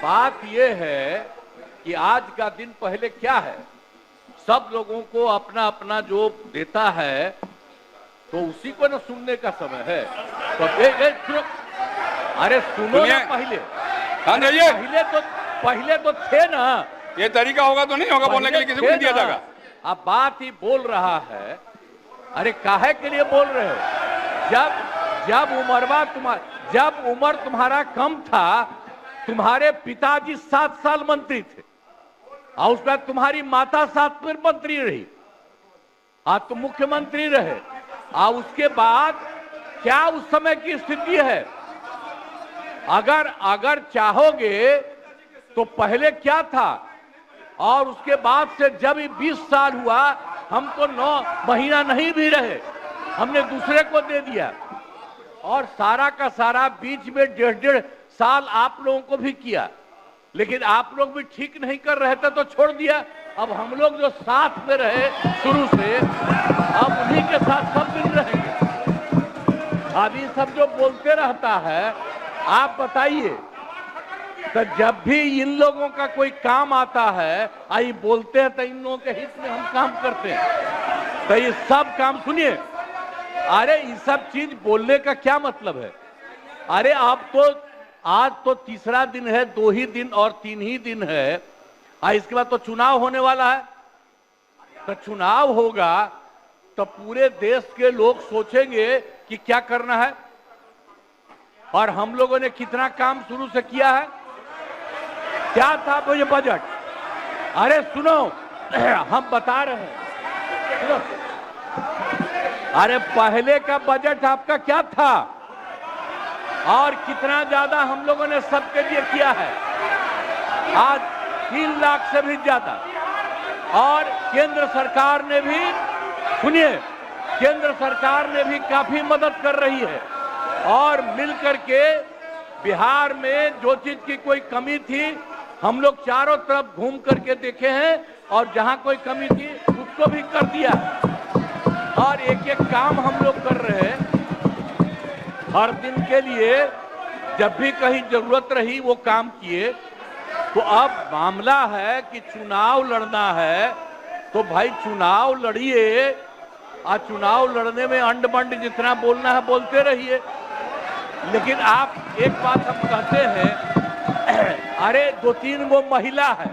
बात यह है कि आज का दिन पहले क्या है, सब लोगों को अपना अपना जो देता है तो उसी को न सुनने का समय है। तो सुनो, अरे सुनो ना पहले। पहले तो थे ना। ये तरीका होगा तो नहीं होगा बोलने के लिए, किसी को नहीं दिया जाएगा। अब बात ही बोल रहा है। अरे काहे के लिए बोल रहे हो? जब उम्र तुम्हारा कम था, तुम्हारे पिताजी 7 साल मंत्री थे और उसके बाद तुम्हारी माता 7 फिर मंत्री रही, आज तुम मुख्यमंत्री रहे। और उसके बाद क्या उस समय की स्थिति है? अगर चाहोगे तो पहले क्या था और उसके बाद से जब 20 साल हुआ, हम तो 9 महीना नहीं भी रहे, हमने दूसरे को दे दिया। और सारा का सारा बीच में 1.5 साल आप लोगों को भी किया, लेकिन आप लोग भी ठीक नहीं कर रहे थे तो छोड़ दिया। अब हम लोग जो साथ में रहे शुरू से, अब उन्हीं के साथ सब दिन रहेंगे। अभी सब जो बोलते रहता है, आप बताइए, तो जब भी इन लोगों का कोई काम आता है, आई बोलते हैं तो इन लोगों के हित में हम काम करते हैं। तो ये सब काम सुनिए, अरे ये सब चीज बोलने का क्या मतलब है? अरे आप तो आज तो तीसरा दिन है, 2 ही दिन और 3 ही दिन है, इसके बाद तो चुनाव होने वाला है। तो चुनाव होगा तो पूरे देश के लोग सोचेंगे कि क्या करना है, और हम लोगों ने कितना काम शुरू से किया है। क्या था वो ये बजट? अरे सुनो, हम बता रहे हैं, सुनो। अरे पहले का बजट आपका क्या था और कितना ज्यादा हम लोगों ने सबके लिए किया है? आज 3 लाख से भी ज्यादा। और केंद्र सरकार ने भी, सुनिए, केंद्र सरकार ने भी काफी मदद कर रही है। और मिलकर के बिहार में जो चीज की कोई कमी थी, हम लोग चारों तरफ घूम करके देखे हैं और जहां कोई कमी थी उसको भी कर दिया। और एक एक काम हम लोग कर रहे हैं हर दिन के लिए। जब भी कहीं जरूरत रही वो काम किए। तो अब मामला है कि चुनाव लड़ना है तो भाई चुनाव लड़िए, और चुनाव लड़ने में अंड बंड जितना बोलना है बोलते रहिए। लेकिन आप एक बात हम कहते हैं, अरे 2-3 गो महिला है,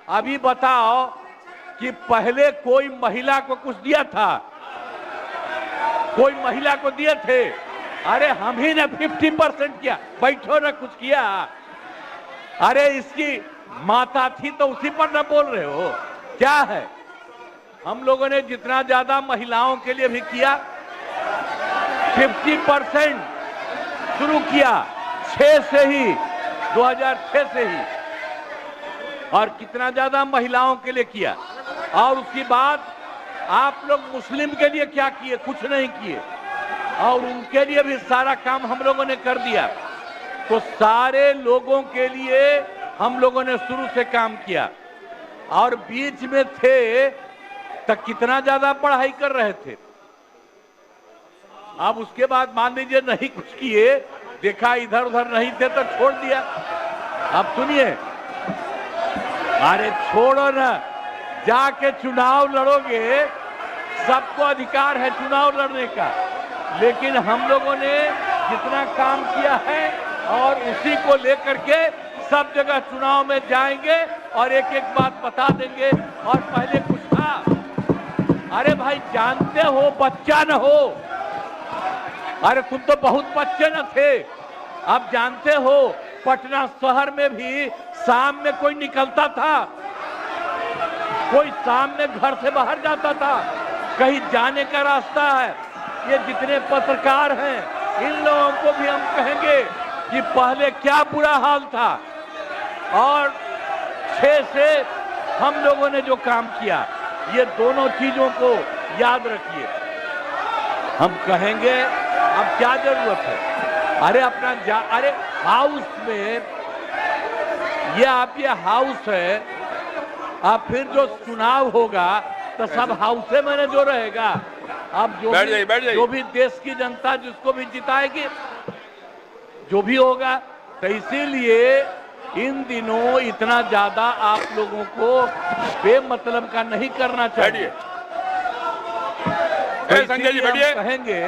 अभी बताओ कि पहले कोई महिला को कुछ दिया था? कोई महिला को दिए थे? अरे हम ही ने 50% किया। बैठो ना, कुछ किया? अरे इसकी माता थी तो उसी पर ना बोल रहे हो? क्या है? हम लोगों ने जितना ज्यादा महिलाओं के लिए भी किया, 50% शुरू किया 6 से ही, 2006 से ही। और कितना ज्यादा महिलाओं के लिए किया। और उसके बाद आप लोग मुस्लिम के लिए क्या किए? कुछ नहीं किए। और उनके लिए भी सारा काम हम लोगों ने कर दिया। तो सारे लोगों के लिए हम लोगों ने शुरू से काम किया। और बीच में थे तो कितना ज्यादा पढ़ाई कर रहे थे। अब उसके बाद मान लीजिए नहीं कुछ किए, देखा इधर उधर नहीं थे तो छोड़ दिया। अब सुनिए, अरे छोड़ो ना, जाके चुनाव लड़ोगे, सबको अधिकार है चुनाव लड़ने का। लेकिन हम लोगों ने जितना काम किया है और उसी को लेकर के सब जगह चुनाव में जाएंगे और एक एक बात बता देंगे। और पहले कुछ था, अरे भाई जानते हो, बच्चा न हो, अरे तुम तो बहुत बच्चे न थे। अब जानते हो पटना शहर में भी शाम में कोई निकलता था? कोई शाम में घर से बाहर जाता था? कहीं जाने का रास्ता है? ये जितने पत्रकार हैं, इन लोगों को भी हम कहेंगे कि पहले क्या बुरा हाल था। और 6 से हम लोगों ने जो काम किया, ये दोनों चीजों को याद रखिए। हम कहेंगे अब क्या जरूरत है? अरे अपना अरे हाउस में, ये हाउस है, अब फिर जो चुनाव होगा तो सब हाउसे में जो रहेगा। अब जो भी देश की जनता जिसको भी जिताएगी, जो भी होगा। तो इसीलिए इन दिनों इतना ज्यादा आप लोगों को बेमतलब का नहीं करना चाहिए। बैठिए। संजय जी इसीलिए हम बैठिए। कहेंगे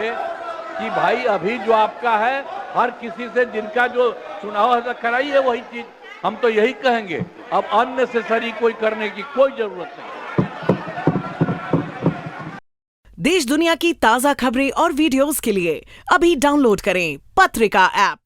कि भाई अभी जो आपका है, हर किसी से जिनका जो चुनाव है कराइए वही चीज। हम तो यही कहेंगे, अब अननेसेसरी कोई करने की कोई जरूरत नहीं। देश दुनिया की ताजा खबरें और वीडियोस के लिए अभी डाउनलोड करें पत्रिका ऐप।